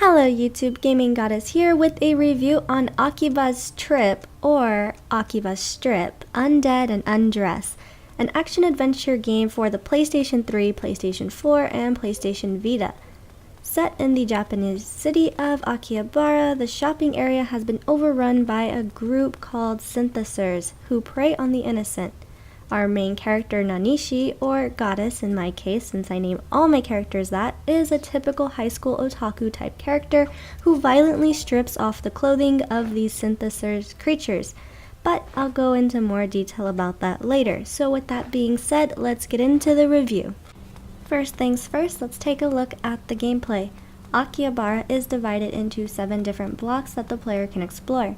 Hello YouTube, Gaming Goddess here with a review on Akiba's Trip, or Akiba's Strip, Undead and Undressed, an action-adventure game for the PlayStation 3, PlayStation 4, and PlayStation Vita. Set in the Japanese city of Akihabara, the shopping area has been overrun by a group called synthesizers who prey on the innocent. Our main character, Nanishi, or Goddess in my case since I name all my characters that, is a typical high school otaku type character who violently strips off the clothing of these synthesizers creatures. But I'll go into more detail about that later, so with that being said, let's get into the review. First things first, let's take a look at the gameplay. Akihabara is divided into 7 different blocks that the player can explore.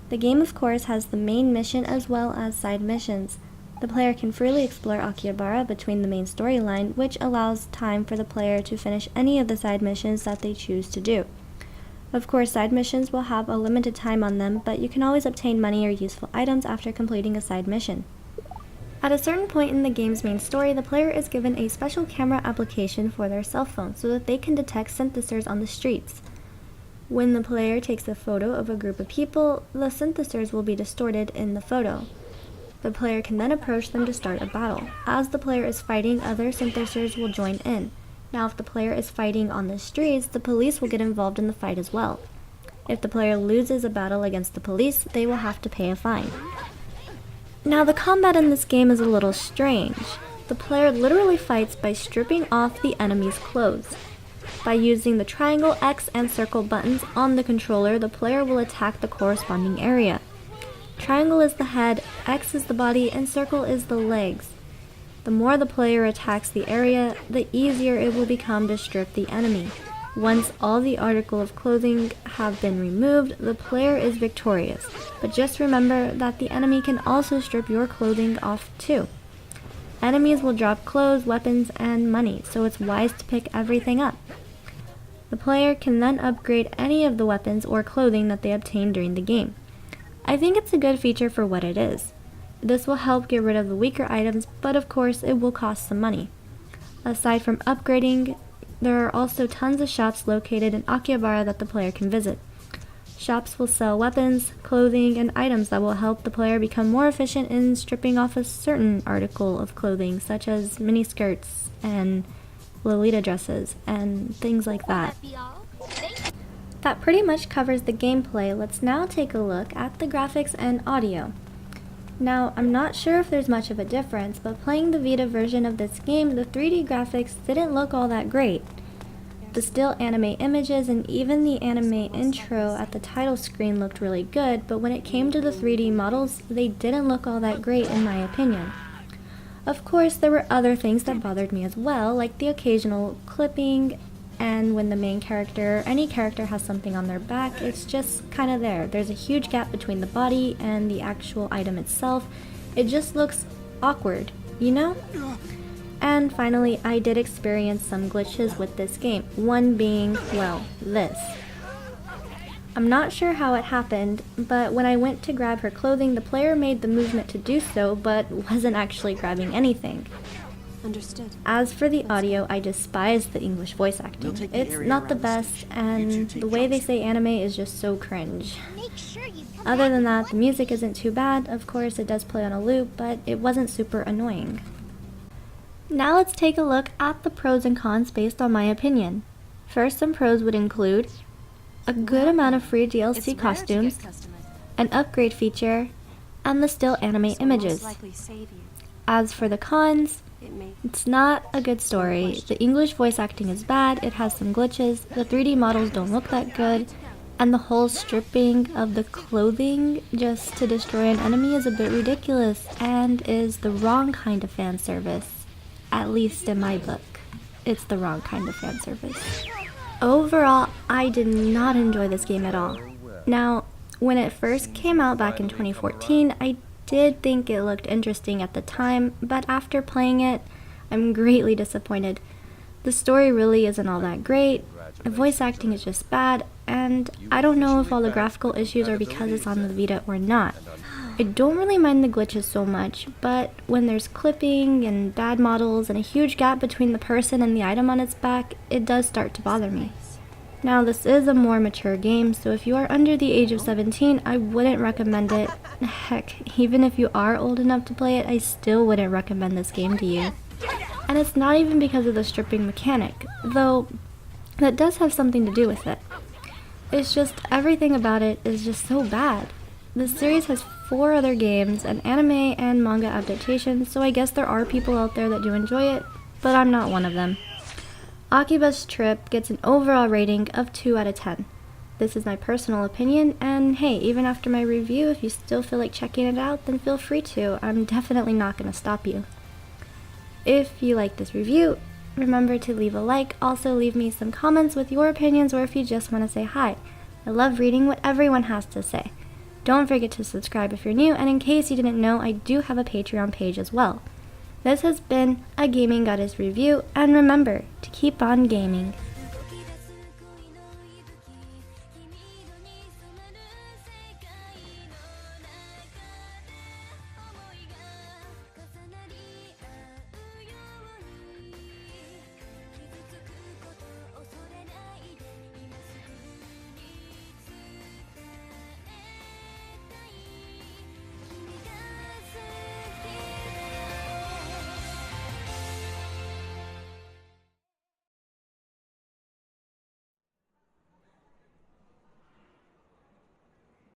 The game of course has the main mission as well as side missions. The player can freely explore Akihabara between the main storyline, which allows time for the player to finish any of the side missions that they choose to do. Of course, side missions will have a limited time on them, but you can always obtain money or useful items after completing a side mission. At a certain point in the game's main story, the player is given a special camera application for their cell phone so that they can detect synthesizers on the streets. When the player takes a photo of a group of people, the synthesizers will be distorted in the photo. The player can then approach them to start a battle. As the player is fighting, other synthesizers will join in. Now if the player is fighting on the streets, the police will get involved in the fight as well. If the player loses a battle against the police, they will have to pay a fine. Now the combat in this game is a little strange. The player literally fights by stripping off the enemy's clothes. By using the triangle, X, and circle buttons on the controller, the player will attack the corresponding area. Triangle is the head, X is the body, and circle is the legs. The more the player attacks the area, the easier it will become to strip the enemy. Once all the article of clothing have been removed, the player is victorious. But just remember that the enemy can also strip your clothing off too. Enemies will drop clothes, weapons, and money, so it's wise to pick everything up. The player can then upgrade any of the weapons or clothing that they obtain during the game. I think it's a good feature for what it is. This will help get rid of the weaker items, but of course it will cost some money. Aside from upgrading, there are also tons of shops located in Akihabara that the player can visit. Shops will sell weapons, clothing, and items that will help the player become more efficient in stripping off a certain article of clothing, such as miniskirts and Lolita dresses and things like that. That pretty much covers the gameplay. Let's now take a look at the graphics and audio. Now, I'm not sure if there's much of a difference, but playing the Vita version of this game, the 3D graphics didn't look all that great. The still anime images and even the anime intro at the title screen looked really good, but when it came to the 3D models, they didn't look all that great in my opinion. Of course, there were other things that bothered me as well, like the occasional clipping, and when the main character, any character has something on their back, it's just kind of there. There's a huge gap between the body and the actual item itself. It just looks awkward, you know? And finally, I did experience some glitches with this game. One being, well, this. I'm not sure how it happened, but when I went to grab her clothing, the player made the movement to do so, but wasn't actually grabbing anything. Understood. As for the audio, I despise the English voice acting. It's not the best, and the way they say anime is just so cringe. Other than that, the music isn't too bad. Of course, it does play on a loop, but it wasn't super annoying. Now let's take a look at the pros and cons based on my opinion. First, some pros would include a good amount of free DLC costumes, an upgrade feature, and the still anime images. As for the cons, it's not a good story. The English voice acting is bad, it has some glitches, the 3D models don't look that good, and the whole stripping of the clothing just to destroy an enemy is a bit ridiculous and is the wrong kind of fan service. At least in my book, it's the wrong kind of fan service. Overall, I did not enjoy this game at all. Now, when it first came out back in 2014, I did think it looked interesting at the time, but after playing it, I'm greatly disappointed. The story really isn't all that great, the voice acting is just bad, and I don't know if all the graphical issues are because it's on the Vita or not. I don't really mind the glitches so much, but when there's clipping and bad models and a huge gap between the person and the item on its back, it does start to bother me. Now, this is a more mature game, so if you are under the age of 17, I wouldn't recommend it. Heck, even if you are old enough to play it, I still wouldn't recommend this game to you. And it's not even because of the stripping mechanic, though that does have something to do with it. It's just everything about it is just so bad. This series has 4 other games, an anime and manga adaptation, so I guess there are people out there that do enjoy it, but I'm not one of them. Akiba's Trip gets an overall rating of 2 out of 10. This is my personal opinion, and hey, even after my review, if you still feel like checking it out, then feel free to. I'm definitely not going to stop you. If you like this review, remember to leave a like. Also, leave me some comments with your opinions, or if you just want to say hi. I love reading what everyone has to say. Don't forget to subscribe if you're new, and in case you didn't know, I do have a Patreon page as well. This has been a Gaming Goddess review, and remember to keep on gaming.